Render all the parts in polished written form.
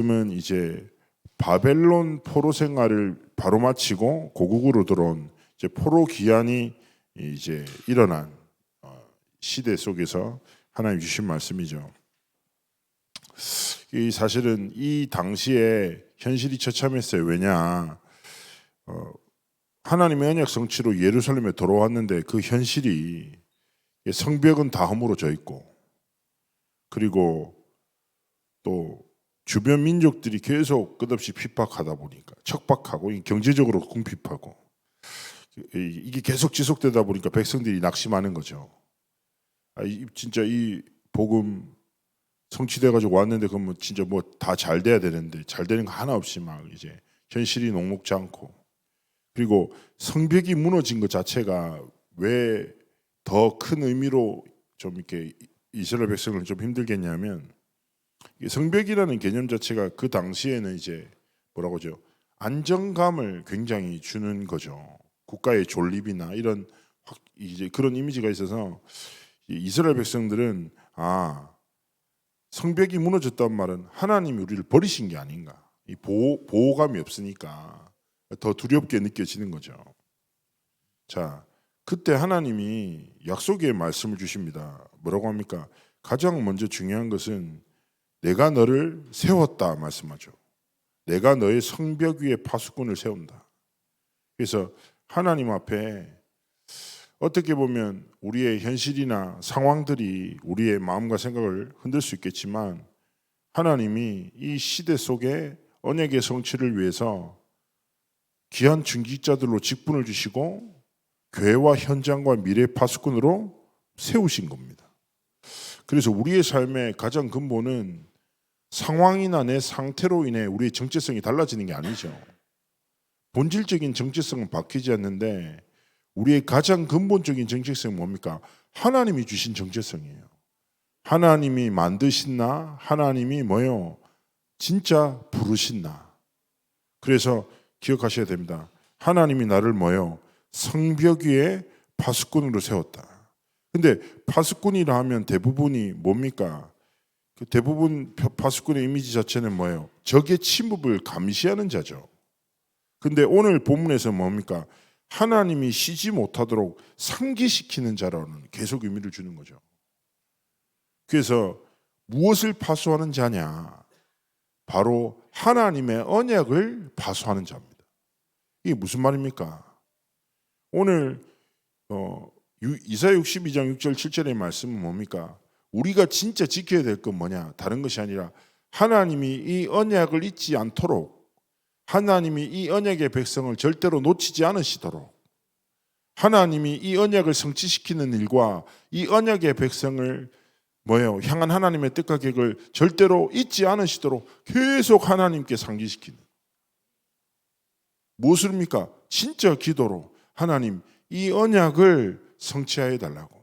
그러면 이제 바벨론 포로 생활을 바로 마치고 고국으로 들어온 이제 포로 귀환이 이제 일어난 시대 속에서 하나님 주신 말씀이죠. 이 사실은 이 당시에 현실이 처참했어요. 왜냐? 하나님의 언약 성취로 예루살렘에 돌아왔는데 그 현실이 성벽은 다 허물어져 있고, 그리고 또 주변 민족들이 계속 끝없이 핍박하다 보니까 척박하고 경제적으로 궁핍하고 이게 계속 지속되다 보니까 백성들이 낙심하는 거죠. 진짜 이 복음 성취돼 가지고 왔는데 그러면 진짜 뭐 다 잘 돼야 되는데 잘 되는 거 하나 없이 막 이제 현실이 녹록지 않고, 그리고 성벽이 무너진 것 자체가 왜 더 큰 의미로 좀 이렇게 이스라엘 백성을 좀 힘들겠냐면, 성벽이라는 개념 자체가 그 당시에는 이제 뭐라고 하죠? 안정감을 굉장히 주는 거죠. 국가의 존립이나 이런 이제 그런 이미지가 있어서 이스라엘 백성들은 성벽이 무너졌단 말은 하나님이 우리를 버리신 게 아닌가, 이 보호감이 없으니까 더 두렵게 느껴지는 거죠. 자, 그때 하나님이 약속의 말씀을 주십니다. 뭐라고 합니까? 가장 먼저 중요한 것은 내가 너를 세웠다 말씀하죠. 내가 너의 성벽 위에 파수꾼을 세운다. 그래서 하나님 앞에 어떻게 보면 우리의 현실이나 상황들이 우리의 마음과 생각을 흔들 수 있겠지만, 하나님이 이 시대 속에 언약의 성취를 위해서 귀한 중직자들로 직분을 주시고 교회와 현장과 미래 파수꾼으로 세우신 겁니다. 그래서 우리의 삶의 가장 근본은 상황이나 내 상태로 인해 우리의 정체성이 달라지는 게 아니죠. 본질적인 정체성은 바뀌지 않는데 우리의 가장 근본적인 정체성은 뭡니까? 하나님이 주신 정체성이에요. 하나님이 만드신 나, 하나님이 뭐요? 진짜 부르신 나. 그래서 기억하셔야 됩니다. 하나님이 나를 뭐요? 성벽 위에 파수꾼으로 세웠다. 근데 파수꾼이라 하면 대부분이 뭡니까? 대부분 파수꾼의 이미지 자체는 뭐예요? 적의 침입을 감시하는 자죠. 근데 오늘 본문에서 뭡니까? 하나님이 쉬지 못하도록 상기시키는 자라는 계속 의미를 주는 거죠. 그래서 무엇을 파수하는 자냐? 바로 하나님의 언약을 파수하는 자입니다. 이게 무슨 말입니까? 오늘 이사야 62장 6절 7절의 말씀은 뭡니까? 우리가 진짜 지켜야 될 건 뭐냐? 다른 것이 아니라 하나님이 이 언약을 잊지 않도록, 하나님이 이 언약의 백성을 절대로 놓치지 않으시도록, 하나님이 이 언약을 성취시키는 일과 이 언약의 백성을 향한 하나님의 뜻과 계획을 절대로 잊지 않으시도록 계속 하나님께 상기시키는, 무엇입니까? 진짜 기도로 하나님 이 언약을 성취하여 달라고.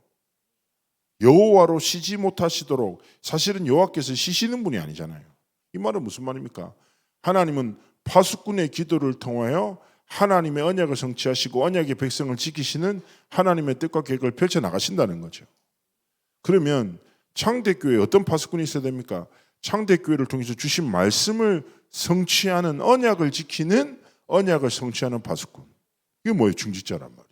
여호와로 쉬지 못하시도록. 사실은 여호와께서 쉬시는 분이 아니잖아요. 이 말은 무슨 말입니까? 하나님은 파수꾼의 기도를 통하여 하나님의 언약을 성취하시고 언약의 백성을 지키시는 하나님의 뜻과 계획을 펼쳐나가신다는 거죠. 그러면 창대교회에 어떤 파수꾼이 있어야 됩니까? 창대교회를 통해서 주신 말씀을 성취하는, 언약을 지키는, 언약을 성취하는 파수꾼. 이게 뭐예요? 중직자란 말이죠.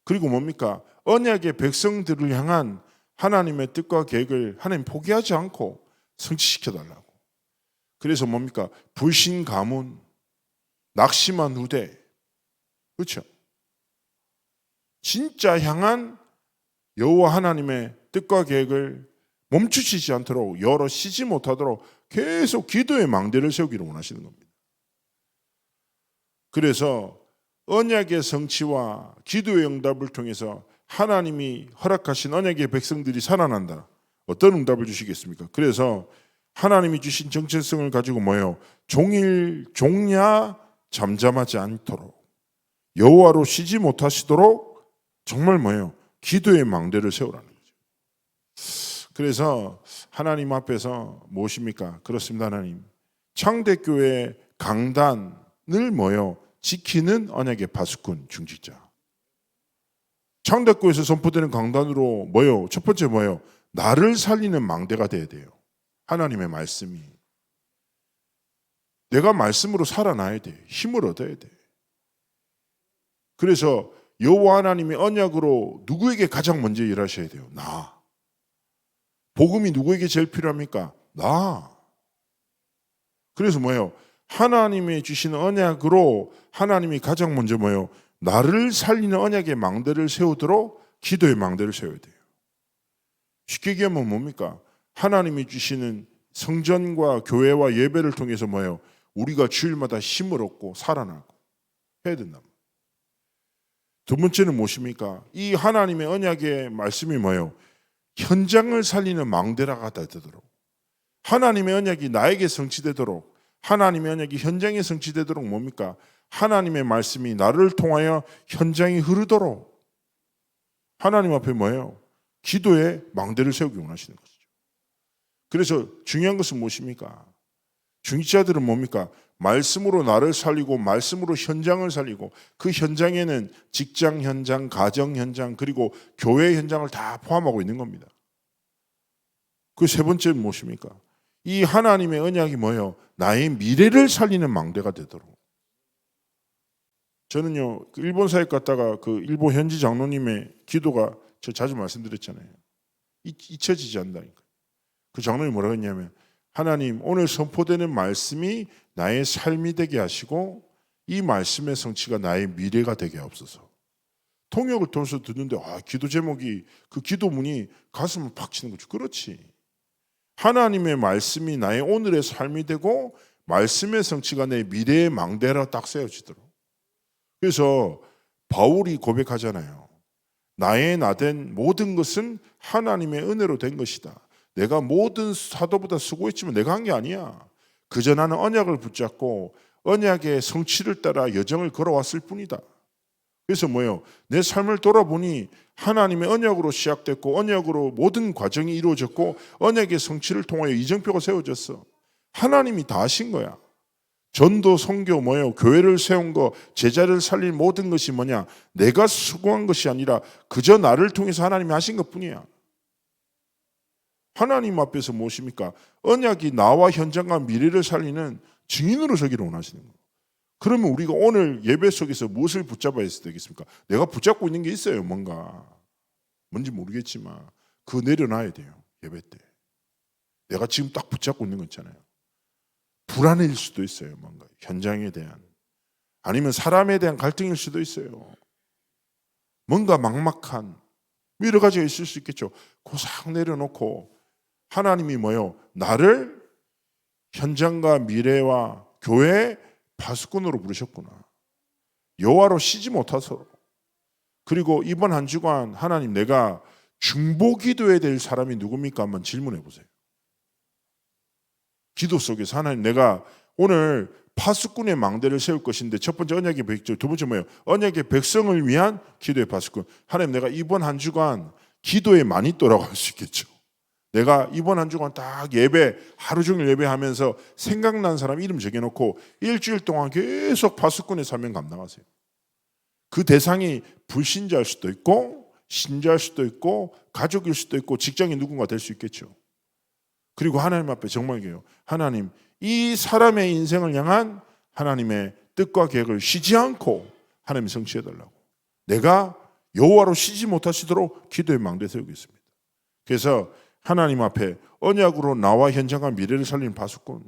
그리고 뭡니까? 언약의 백성들을 향한 하나님의 뜻과 계획을 하나님 포기하지 않고 성취시켜달라고. 그래서 뭡니까? 불신 가문, 낙심한 후대, 그렇죠? 진짜 향한 여호와 하나님의 뜻과 계획을 멈추시지 않도록, 열어 쉬지 못하도록 계속 기도의 망대를 세우기를 원하시는 겁니다. 그래서 언약의 성취와 기도의 응답을 통해서 하나님이 허락하신 언약의 백성들이 살아난다. 어떤 응답을 주시겠습니까? 그래서 하나님이 주신 정체성을 가지고 종일 종야 잠잠하지 않도록, 여호와로 쉬지 못하시도록 정말 기도의 망대를 세우라는 거죠. 그래서 하나님 앞에서 무엇입니까? 그렇습니다. 하나님, 창대교회 강단을 지키는 언약의 파수꾼, 중직자. 창대교회에서 선포되는 강단으로 첫 번째 나를 살리는 망대가 돼야 돼요. 하나님의 말씀이. 내가 말씀으로 살아나야 돼. 힘을 얻어야 돼. 그래서 여호와 하나님이 언약으로 누구에게 가장 먼저 일하셔야 돼요? 나. 복음이 누구에게 제일 필요합니까? 나. 그래서 뭐예요? 하나님이 주시는 언약으로 하나님이 가장 먼저 뭐예요? 나를 살리는 언약의 망대를 세우도록 기도의 망대를 세워야 돼요. 쉽게 얘기하면 뭡니까? 하나님이 주시는 성전과 교회와 예배를 통해서 뭐예요? 우리가 주일마다 힘을 얻고 살아나고 해야 된다. 두 번째는 무엇입니까? 이 하나님의 언약의 말씀이 뭐예요? 현장을 살리는 망대라가 되도록, 하나님의 언약이 나에게 성취되도록, 하나님의 언약이 현장에 성취되도록 뭡니까? 하나님의 말씀이 나를 통하여 현장이 흐르도록 하나님 앞에 뭐예요? 기도의 망대를 세우기 원하시는 것이죠. 그래서 중요한 것은 무엇입니까? 중직자들은 뭡니까? 말씀으로 나를 살리고 말씀으로 현장을 살리고, 그 현장에는 직장 현장, 가정 현장, 그리고 교회 현장을 다 포함하고 있는 겁니다. 그 세 번째는 무엇입니까? 이 하나님의 언약이 뭐예요? 나의 미래를 살리는 망대가 되도록. 저는요, 일본 사역 갔다가 그 일본 현지 장로님의 기도가 저 자주 말씀드렸잖아요. 잊혀지지 않는다니까. 그 장로님이 뭐라고 했냐면, 하나님, 오늘 선포되는 말씀이 나의 삶이 되게 하시고 이 말씀의 성취가 나의 미래가 되게 하옵소서. 통역을 통해서 듣는데 기도 제목이, 그 기도문이 가슴을 팍 치는 거죠. 그렇지. 하나님의 말씀이 나의 오늘의 삶이 되고 말씀의 성취가 내 미래의 망대라 딱 세워지도록. 그래서 바울이 고백하잖아요. 나의 나된 모든 것은 하나님의 은혜로 된 것이다. 내가 모든 사도보다 수고했지만 내가 한 게 아니야. 그저 나는 언약을 붙잡고 언약의 성취를 따라 여정을 걸어왔을 뿐이다. 그래서 뭐예요? 내 삶을 돌아보니 하나님의 언약으로 시작됐고 언약으로 모든 과정이 이루어졌고 언약의 성취를 통하여 이정표가 세워졌어. 하나님이 다 하신 거야. 전도, 선교, 뭐예요? 교회를 세운 거, 제자를 살린 모든 것이 뭐냐? 내가 수고한 것이 아니라 그저 나를 통해서 하나님이 하신 것뿐이야. 하나님 앞에서 무엇입니까? 언약이 나와 현장과 미래를 살리는 증인으로 서기를 원하시는 거예요. 그러면 우리가 오늘 예배 속에서 무엇을 붙잡아야 되겠습니까? 내가 붙잡고 있는 게 있어요. 뭔지 모르겠지만 그거 내려놔야 돼요. 예배 때. 내가 지금 딱 붙잡고 있는 거 있잖아요. 불안일 수도 있어요. 뭔가 현장에 대한, 아니면 사람에 대한 갈등일 수도 있어요. 뭔가 막막한 여러 가지가 있을 수 있겠죠. 그거 싹 내려놓고 하나님이 뭐예요? 나를 현장과 미래와 교회의 파수꾼으로 부르셨구나. 여호와로 쉬지 못하도록. 그리고 이번 한 주간 하나님, 내가 중보기도해야 될 사람이 누굽니까? 한번 질문해 보세요. 기도 속에서 하나님, 내가 오늘 파수꾼의 망대를 세울 것인데, 첫 번째 언약의 백성, 두 번째 뭐예요? 언약의 백성을 위한 기도의 파수꾼. 하나님, 내가 이번 한 주간 기도에 많이 돌아갈 수 있겠죠. 내가 이번 한 주간 딱 예배, 하루 종일 예배하면서 생각난 사람 이름 적여놓고 일주일 동안 계속 파수꾼의 사명 감당하세요. 그 대상이 불신자일 수도 있고 신자일 수도 있고 가족일 수도 있고 직장인 누군가 될 수 있겠죠. 그리고 하나님 앞에 정말 얘기해요. 하나님, 이 사람의 인생을 향한 하나님의 뜻과 계획을 쉬지 않고 하나님이 성취해달라고. 내가 여호와로 쉬지 못하시도록 기도의 망대 세우겠습니다. 그래서 하나님 앞에 언약으로 나와 현장과 미래를 살리는 파수꾼,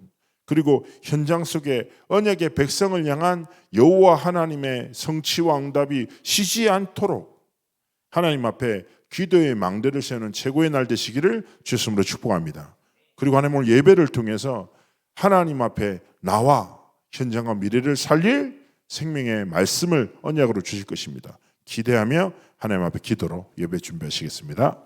그리고 현장 속에 언약의 백성을 향한 여호와 하나님의 성취와 응답이 쉬지 않도록 하나님 앞에 기도의 망대를 세우는 최고의 날 되시기를 주 이름으로 축복합니다. 그리고 하나님, 오늘 예배를 통해서 하나님 앞에 나와 현장과 미래를 살릴 생명의 말씀을 언약으로 주실 것입니다. 기대하며 하나님 앞에 기도로 예배 준비하시겠습니다.